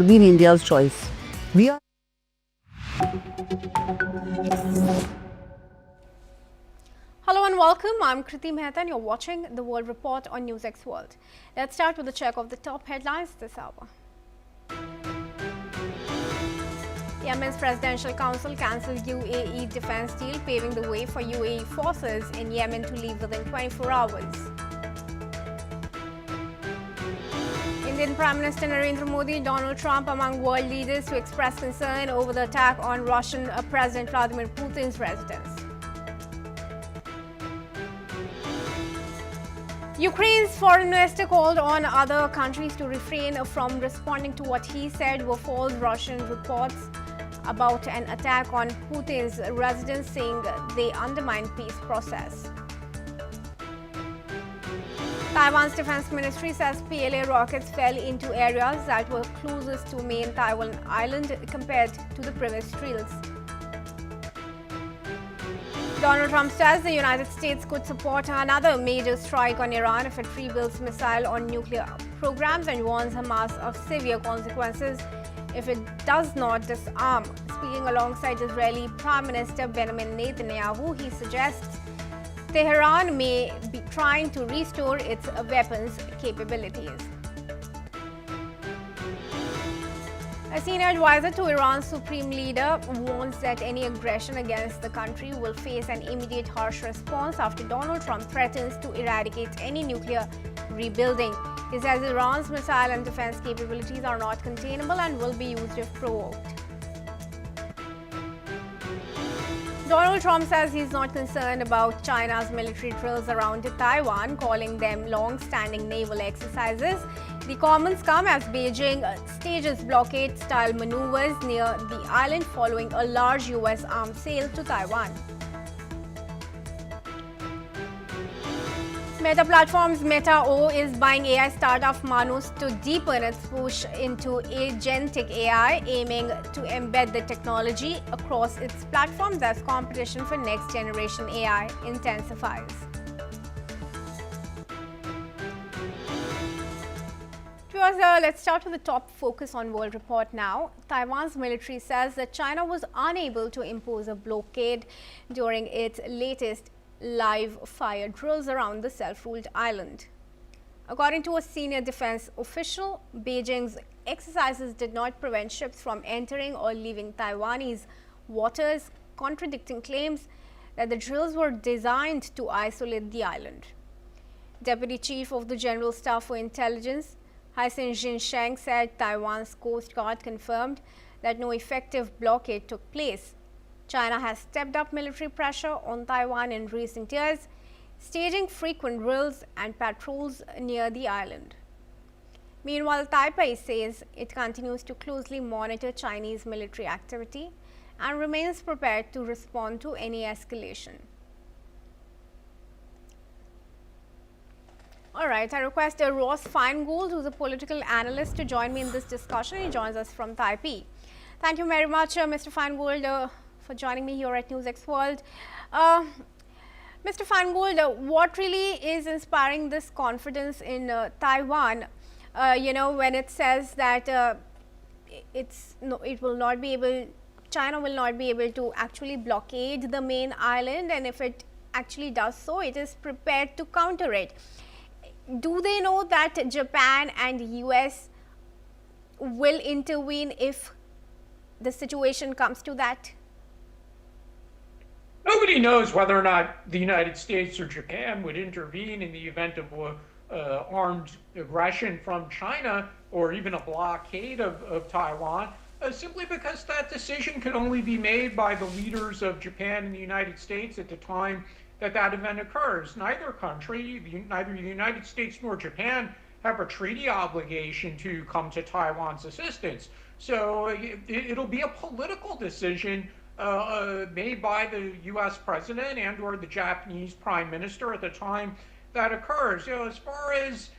been India's choice. We are Hello and welcome. I'm Kriti Mehta and you're watching the World Report on NewsX World. Let's start with a check of the top headlines this hour. Yemen's Presidential Council cancelled UAE defense deal, paving the way for UAE forces in Yemen to leave within 24 hours. Indian Prime Minister Narendra Modi, Donald Trump among world leaders to express concern over the attack on Russian President Vladimir Putin's residence. Ukraine's foreign minister called on other countries to refrain from responding to what he said were false Russian reports about an attack on Putin's residence, saying they undermine peace process. Taiwan's defense ministry says PLA rockets fell into areas that were closest to main Taiwan island compared to the previous drills. Donald Trump says the United States could support another major strike on Iran if it rebuilds missile or nuclear programs and warns Hamas of severe consequences if it does not disarm. Speaking alongside Israeli Prime Minister Benjamin Netanyahu, he suggests Tehran may be trying to restore its weapons capabilities. A senior advisor to Iran's supreme leader warns that any aggression against the country will face an immediate harsh response after Donald Trump threatens to eradicate any nuclear rebuilding. He says Iran's missile and defense capabilities are not containable and will be used if provoked. Donald Trump says he's not concerned about China's military drills around Taiwan, calling them long-standing naval exercises. The comments come as Beijing stages blockade-style maneuvers near the island following a large U.S. arms sale to Taiwan. Meta Platforms Meta O is buying AI startup Manus to deepen its push into agentic AI, aiming to embed the technology across its platforms as competition for next-generation AI intensifies. Let's start with the top focus on World Report now. Taiwan's military says that China was unable to impose a blockade during its latest live fire drills around the self-ruled island. According to a senior defense official, Beijing's exercises did not prevent ships from entering or leaving Taiwanese waters, contradicting claims that the drills were designed to isolate the island. Deputy Chief of the General Staff for Intelligence, Haisen Jinsheng, said Taiwan's Coast Guard confirmed that no effective blockade took place. China has stepped up military pressure on Taiwan in recent years, staging frequent drills and patrols near the island. Meanwhile, Taipei says it continues to closely monitor Chinese military activity and remains prepared to respond to any escalation. All right, I request Ross Feingold, who's a political analyst, to join me in this discussion. He joins us from Taipei. Thank you very much, Mr. Feingold, for joining me here at NewsX World. Mr. Feingold, what really is inspiring this confidence in Taiwan? When it says that China will not be able to actually blockade the main island, and if it actually does so, it is prepared to counter it. Do they know that Japan and US will intervene if the situation comes to that? Nobody knows whether or not the United States or Japan would intervene in the event of armed aggression from China or even a blockade of Taiwan, simply because that decision could only be made by the leaders of Japan and the United States at the time that event occurs. Neither country, neither the United States nor Japan, have a treaty obligation to come to Taiwan's assistance. So it'll be a political decision made by the U.S. president and or the Japanese prime minister at the time that occurs. As far as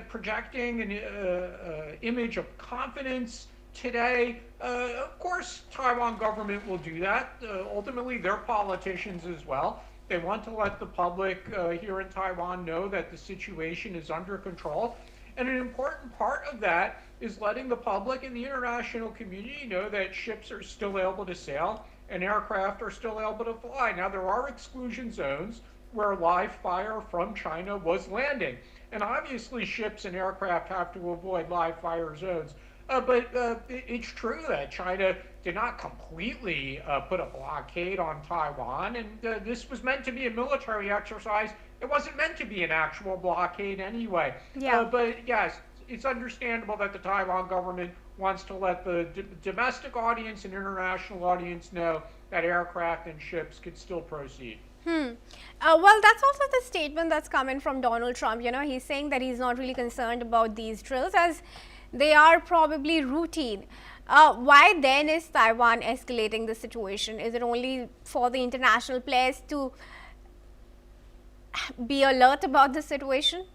projecting an image of confidence today, of course, Taiwan government will do that. Ultimately, they're politicians as well. They want to let the public here in Taiwan know that the situation is under control. And an important part of that is letting the public and the international community know that ships are still able to sail and aircraft are still able to fly. Now, there are exclusion zones where live fire from China was landing. And obviously, ships and aircraft have to avoid live fire zones. But it's true that China did not completely put a blockade on Taiwan, and this was meant to be a military exercise. It wasn't meant to be an actual blockade anyway. Yeah. But yes, it's understandable that the Taiwan government wants to let the domestic audience and international audience know that aircraft and ships could still proceed. Well, that's also the statement that's coming from Donald Trump. He's saying that he's not really concerned about these drills as they are probably routine. Why then is Taiwan escalating the situation? Is it only for the international players to be alert about the situation?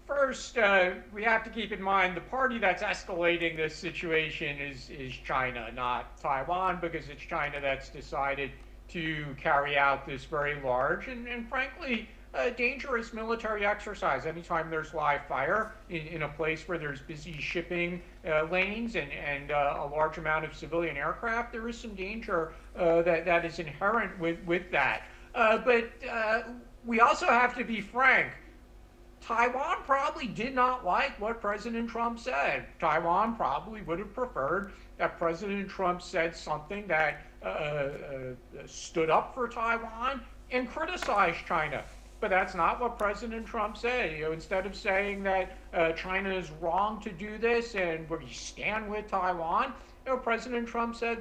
First, we have to keep in mind the party that's escalating this situation is China, not Taiwan, because it's China that's decided to carry out this very large and frankly, dangerous military exercise. Anytime there's live fire in a place where there's busy shipping lanes and a large amount of civilian aircraft, there is some danger that is inherent with that. But we also have to be frank. Taiwan probably did not like what President Trump said. Taiwan probably would have preferred that President Trump said something that stood up for Taiwan and criticized China. But that's not what President Trump said. Instead of saying that China is wrong to do this and we stand with Taiwan, President Trump said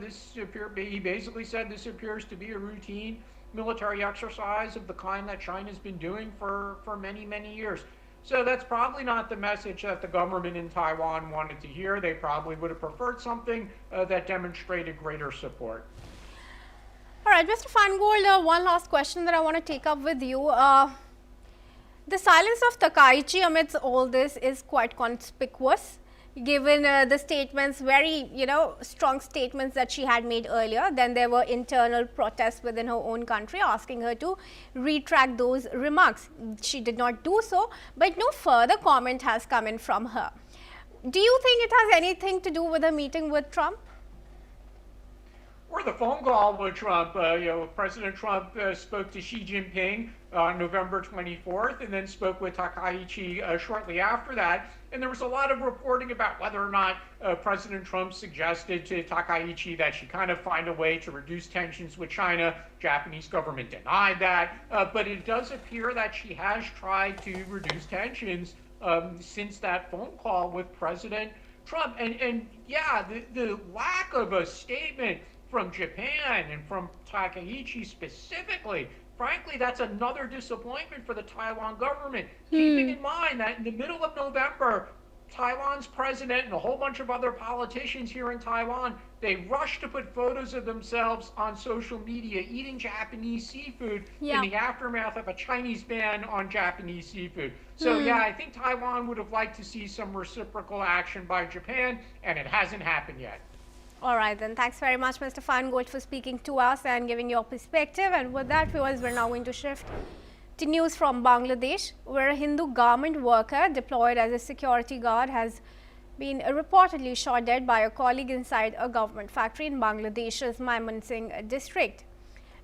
he basically said this appears to be a routine military exercise of the kind that China's been doing for many, many years. So that's probably not the message that the government in Taiwan wanted to hear. They probably would have preferred something that demonstrated greater support. All right, Mr. Feingold, one last question that I want to take up with you. The silence of Takaichi amidst all this is quite conspicuous, given the statements, very, strong statements that she had made earlier. Then there were internal protests within her own country asking her to retract those remarks. She did not do so, but no further comment has come in from her. Do you think it has anything to do with her meeting with Trump? Or the phone call with Trump. President Trump spoke to Xi Jinping on November 24th and then spoke with Takaichi shortly after that. And there was a lot of reporting about whether or not President Trump suggested to Takaichi that she kind of find a way to reduce tensions with China. Japanese government denied that. But it does appear that she has tried to reduce tensions since that phone call with President Trump. And yeah, the lack of a statement from Japan and from Takaichi specifically, frankly, that's another disappointment for the Taiwan government. Keeping in mind that in the middle of November, Taiwan's president and a whole bunch of other politicians here in Taiwan, they rushed to put photos of themselves on social media eating Japanese seafood in the aftermath of a Chinese ban on Japanese seafood. So yeah, I think Taiwan would have liked to see some reciprocal action by Japan, and it hasn't happened yet. All right, then. Thanks very much, Mr. Feingold, for speaking to us and giving your perspective. And with that, viewers, we're now going to shift to news from Bangladesh, where a Hindu garment worker deployed as a security guard has been reportedly shot dead by a colleague inside a government factory in Bangladesh's Mymensingh district.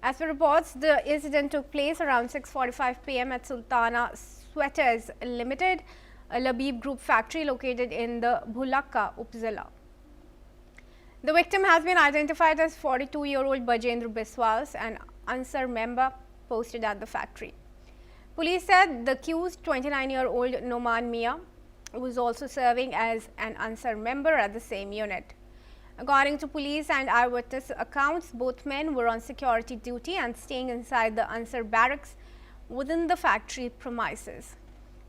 As per reports, the incident took place around 6:45 p.m. at Sultana Sweaters Limited, a Labib Group factory located in the Bhulaka Upzila. The victim has been identified as 42-year-old Bajendra Biswas, an Ansar member posted at the factory. Police said the accused 29-year-old Noman Mia was also serving as an Ansar member at the same unit. According to police and eyewitness accounts, both men were on security duty and staying inside the Ansar barracks within the factory premises.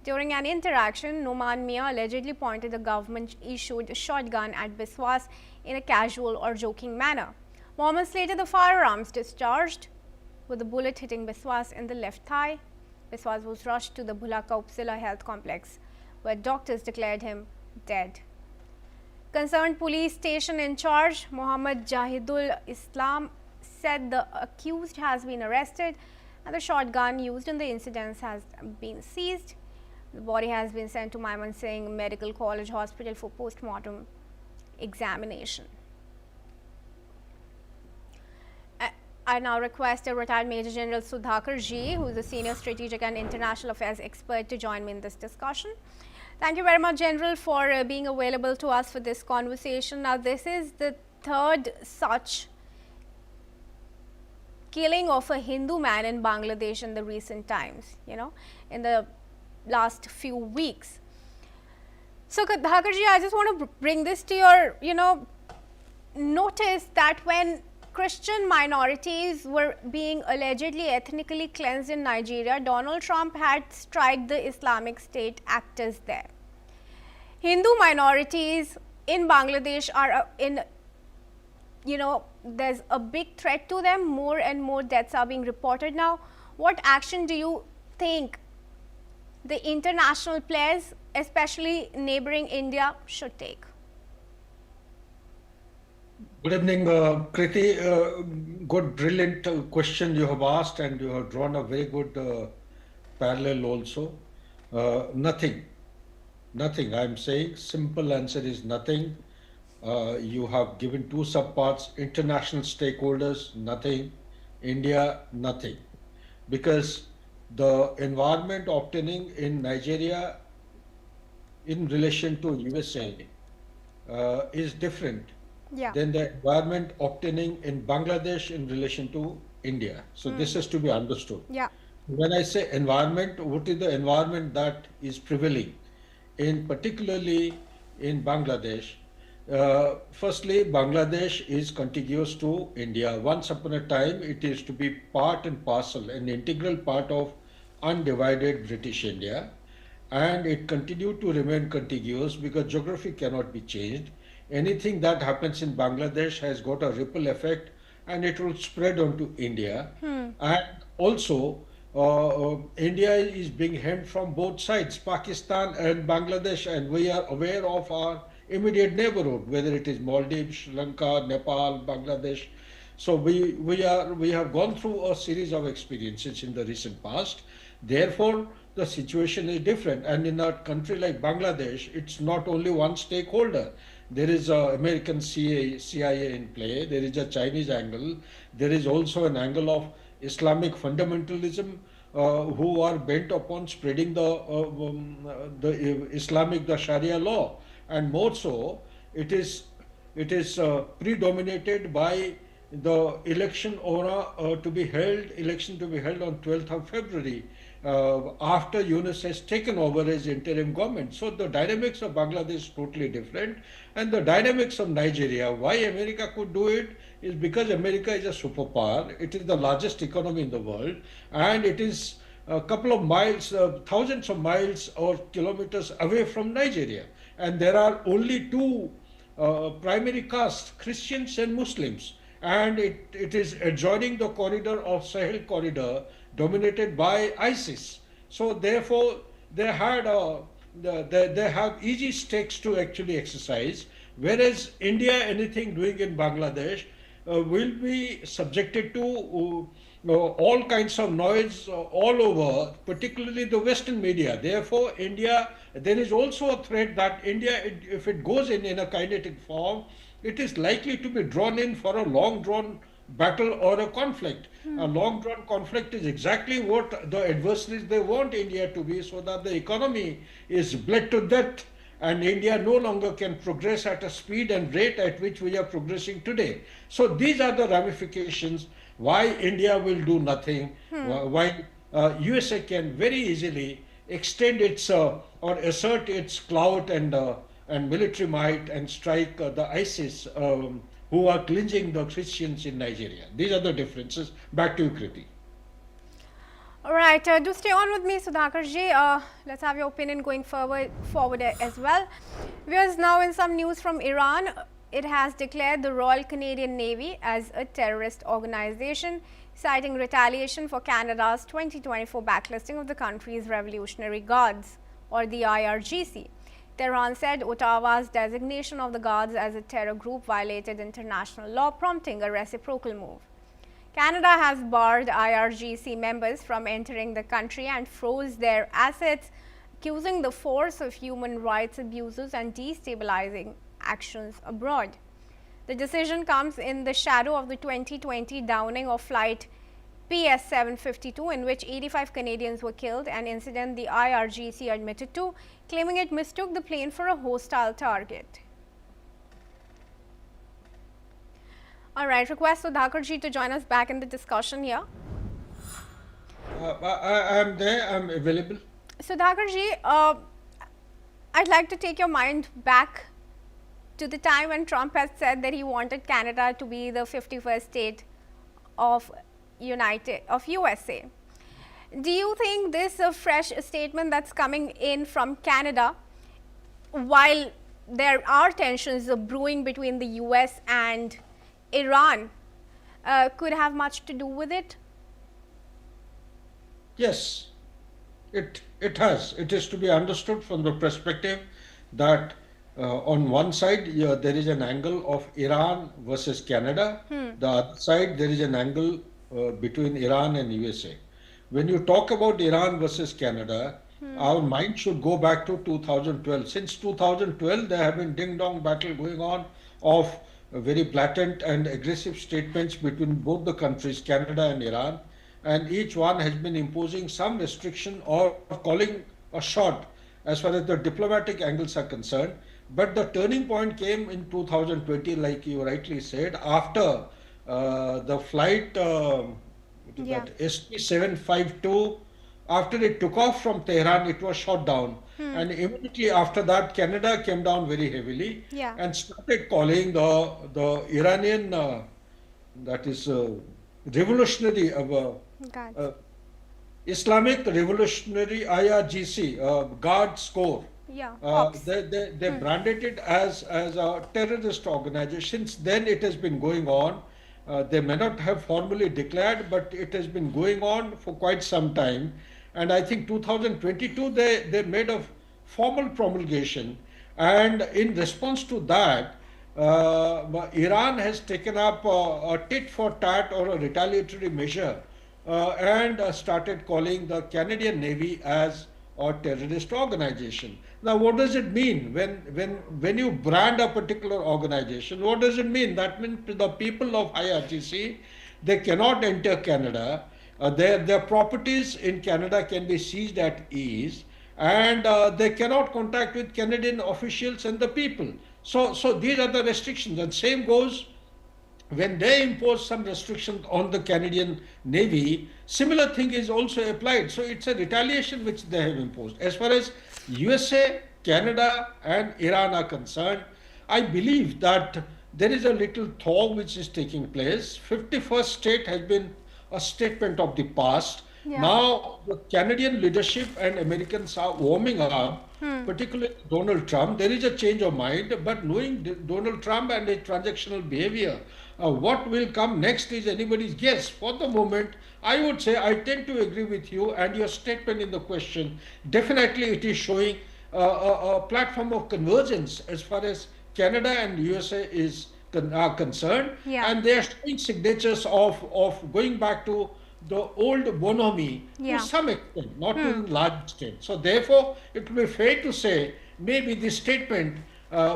During an interaction, Noman Mia allegedly pointed a government-issued shotgun at Biswas in a casual or joking manner. Moments later, the firearms discharged, with the bullet hitting Biswas in the left thigh. Biswas was rushed to the Bhulaka Upzila Health Complex, where doctors declared him dead. Concerned police station in charge, Muhammad Jahidul Islam, said the accused has been arrested and the shotgun used in the incidents has been seized. The body has been sent to Mymensingh Medical College Hospital for post-mortem examination. I now request a retired Major General Sudhakar Ji, who is a senior strategic and international affairs expert, to join me in this discussion. Thank you very much, General, for being available to us for this conversation. Now, this is the third such killing of a Hindu man in Bangladesh in the recent times, in the last few weeks. So, Dhakarji, I just want to bring this to your, notice that when Christian minorities were being allegedly ethnically cleansed in Nigeria, Donald Trump had struck the Islamic State actors there. Hindu minorities in Bangladesh are there's a big threat to them. More and more deaths are being reported now. What action do you think the international players, especially neighboring India, should take? Good evening, Kriti. Good, brilliant question you have asked, and you have drawn a very good parallel also. Nothing. I'm saying simple answer is nothing. You have given two subparts: international stakeholders, nothing; India, nothing. Because the environment obtaining in Nigeria in relation to USA is different than the environment obtaining in Bangladesh in relation to India. So this has to be understood. When I say environment, what is the environment that is prevailing particularly in Bangladesh? Firstly, Bangladesh is contiguous to India. Once upon a time, it is to be part and parcel, an integral part of undivided British India, and it continued to remain contiguous because geography cannot be changed. Anything that happens in Bangladesh has got a ripple effect, and it will spread onto India. And also, India is being hemmed from both sides, Pakistan and Bangladesh, and we are aware of our immediate neighborhood, whether it is Maldives, Sri Lanka, Nepal, Bangladesh. So we have gone through a series of experiences in the recent past. Therefore, the situation is different. And in a country like Bangladesh, it's not only one stakeholder. There is an American CIA in play. There is a Chinese angle. There is also an angle of Islamic fundamentalism who are bent upon spreading the Sharia law. And more so, it is predominated by the election to be held on 12th of February after Yunus has taken over as interim government. So the dynamics of Bangladesh is totally different, and the dynamics of Nigeria, why America could do it is because America is a superpower. It is the largest economy in the world, and it is a couple of miles, thousands of miles or kilometers away from Nigeria. And there are only two primary castes, Christians and Muslims, and it is adjoining the corridor of Sahel corridor dominated by ISIS. So therefore, they have easy stakes to actually exercise, whereas India, anything doing in Bangladesh will be subjected to all kinds of noise all over, particularly the Western media. Therefore, India, there is also a threat that India, if it goes in a kinetic form, it is likely to be drawn in for a long-drawn battle or a conflict. A long-drawn conflict is exactly what the adversaries, they want India to be, so that the economy is bled to death and India no longer can progress at a speed and rate at which we are progressing today. So these are the ramifications why India will do nothing, why USA can very easily extend its or assert its clout and military might and strike the ISIS who are clinching the Christians in Nigeria. These are the differences. Back to you, Kriti. All right, do stay on with me, Sudhakarji. Let's have your opinion going forward as well. We are now in some news from Iran. It has declared the Royal Canadian Navy as a terrorist organization, citing retaliation for Canada's 2024 backlisting of the country's Revolutionary Guards, or the IRGC. Tehran said Ottawa's designation of the Guards as a terror group violated international law, prompting a reciprocal move. Canada has barred IRGC members from entering the country and froze their assets, accusing the force of human rights abuses and destabilizing actions abroad. The decision comes in the shadow of the 2020 downing of flight PS 752, in which 85 Canadians were killed, an incident the IRGC admitted to, claiming it mistook the plane for a hostile target. All right, request Sudhakarji to join us back in the discussion here. I am there, I am available. Sudhakarji, I'd like to take your mind back to the time when Trump had said that he wanted Canada to be the 51st state of USA. Do you think this a fresh statement that's coming in from Canada, while there are tensions brewing between the US and Iran, could have much to do with it? Yes, it has. It is to be understood from the perspective that on one side there is an angle of Iran versus Canada. The other side there is an angle between Iran and USA. When you talk about Iran versus Canada, our mind should go back to 2012. Since 2012, there have been ding-dong battle going on of very blatant and aggressive statements between both the countries, Canada and Iran, and each one has been imposing some restriction or calling a shot as far as the diplomatic angles are concerned. But the turning point came in 2020, like you rightly said, after the flight that SP-752, after it took off from Tehran, it was shot down. And immediately after that, Canada came down very heavily and started calling the Iranian, that is revolutionary, Islamic Revolutionary IRGC, Guards Corps. They branded it as a terrorist organization. Since then, it has been going on. They may not have formally declared, but it has been going on for quite some time. And I think 2022, they made a formal promulgation. And in response to that, Iran has taken up a tit for tat or a retaliatory measure and started calling the Canadian Navy as a terrorist organization. Now, what does it mean when you brand a particular organization? What does it mean? That means the people of IRGC, they cannot enter Canada. Their properties in Canada can be seized at ease, and they cannot contact with Canadian officials and the people. So these are the restrictions, and same goes when they impose some restrictions on the Canadian Navy. Similar thing is also applied. So it's a retaliation which they have imposed. As far as USA, Canada and Iran are concerned, I believe that there is a little thaw which is taking place. 51st state has been a statement of the past. Now the Canadian leadership and Americans are warming up, particularly Donald Trump. There is a change of mind, but knowing Donald Trump and his transactional behavior, what will come next is anybody's guess. For the moment, I would say I tend to agree with you, and your statement in the question, definitely it is showing a platform of convergence as far as Canada and USA are concerned, and they are showing signatures of going back to the old bonhomie to some extent, not to a large extent. So therefore, it will be fair to say maybe this statement,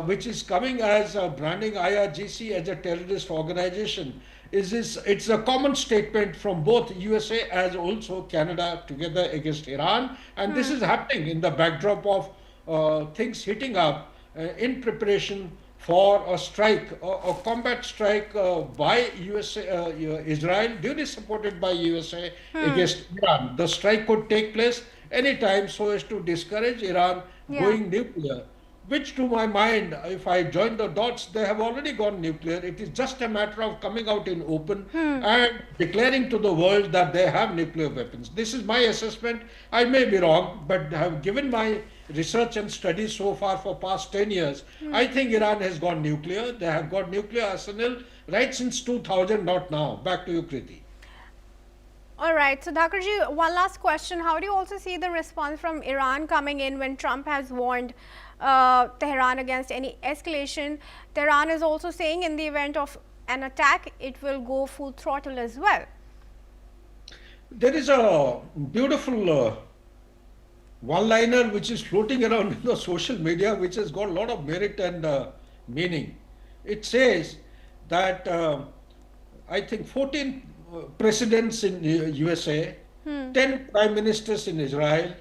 which is coming as branding IRGC as a terrorist organization, it's a common statement from both USA as also Canada together against Iran, and this is happening in the backdrop of things heating up in preparation for a strike, a combat strike by USA, Israel, duly supported by USA against Iran. The strike could take place anytime so as to discourage Iran going nuclear, which to my mind, if I join the dots, they have already gone nuclear. It is just a matter of coming out in open and declaring to the world that they have nuclear weapons. This is my assessment. I may be wrong, but I have given my research and studies so far for past 10 years. I think Iran has gone nuclear. They have got nuclear arsenal right since 2000, not now. Back to you, Kriti. All right, so Dhakarji, one last question. How do you also see the response from Iran coming in when Trump has warned Tehran against any escalation? Tehran is also saying in the event of an attack, it will go full throttle as well. There is a beautiful one-liner which is floating around in the social media, which has got a lot of merit and meaning. It says that I think 14 presidents in USA, 10 prime ministers in Israel,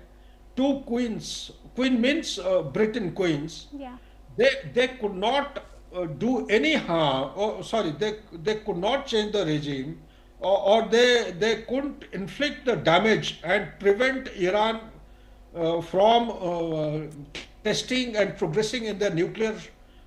two queens. Queen means Britain queens. Yeah. They could not do any harm, or sorry, they could not change the regime, or they couldn't inflict the damage and prevent Iran from testing and progressing in their nuclear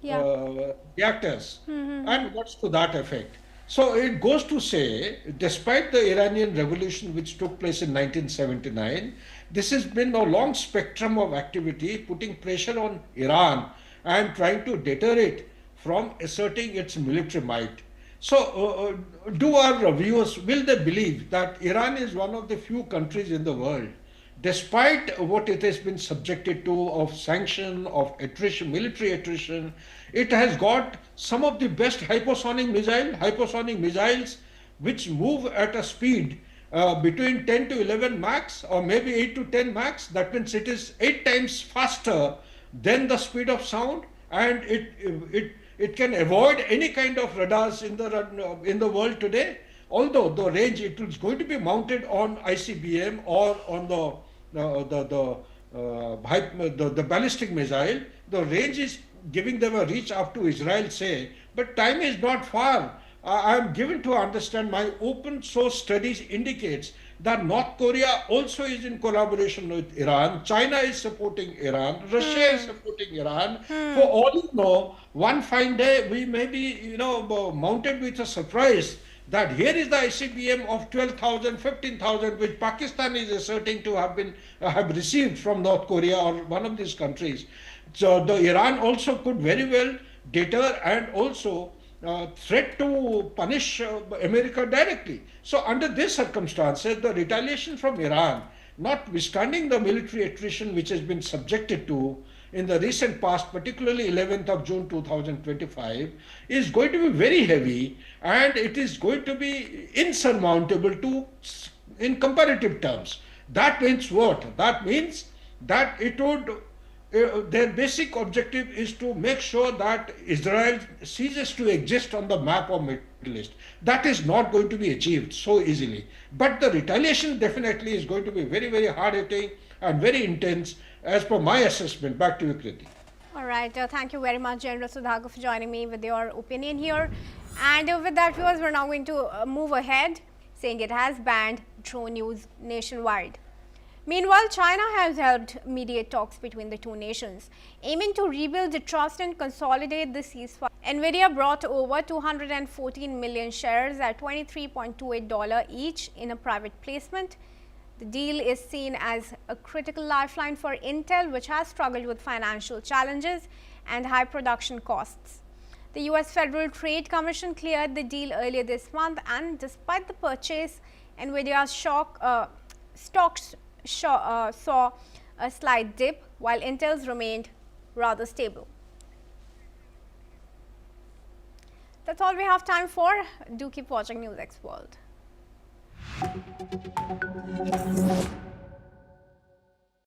Yeah. reactors, and what's to that effect. So it goes to say, despite the Iranian revolution which took place in 1979, this has been a long spectrum of activity putting pressure on Iran and trying to deter it from asserting its military might. So, do our viewers, will they believe that Iran is one of the few countries in the world, despite what it has been subjected to of sanction, of attrition, military attrition, it has got some of the best hypersonic missiles which move at a speed between 10 to 11 Mach or maybe 8 to 10 Mach. That means it is 8 times faster than the speed of sound, and it can avoid any kind of radars in the world today. Although the range, it is going to be mounted on ICBM or on the ballistic missile. The range is giving them a reach up to Israel, say, but time is not far. I am given to understand, my open source studies indicates that North Korea also is in collaboration with Iran. China is supporting Iran. Russia is supporting Iran. For all you know, one fine day we may be, mounted with a surprise that here is the ICBM of 12,000, 15,000, which Pakistan is asserting to have received from North Korea or one of these countries. So the Iran also could very well deter and also threat to punish America directly. So under these circumstances, the retaliation from Iran, notwithstanding the military attrition which has been subjected to in the recent past, particularly 11th of June 2025, is going to be very heavy, and it is going to be insurmountable in comparative terms. That means what? That means that it would their basic objective is to make sure that Israel ceases to exist on the map of Middle East. That is not going to be achieved so easily. But the retaliation definitely is going to be very, very hard-hitting and very intense, as per my assessment. Back to you, Kriti. All right. Thank you very much, Bajendra Sudhakar, for joining me with your opinion here. And with that, viewers, we're now going to move ahead, saying it has banned drone use nationwide. Meanwhile, China has helped mediate talks between the two nations, aiming to rebuild the trust and consolidate the ceasefire. NVIDIA brought over 214 million shares at $23.28 each in a private placement. The deal is seen as a critical lifeline for Intel, which has struggled with financial challenges and high production costs. The US Federal Trade Commission cleared the deal earlier this month, and despite the purchase, NVIDIA's stocks saw a slight dip, while Intel's remained rather stable. That's all we have time for. Do keep watching NewsX World.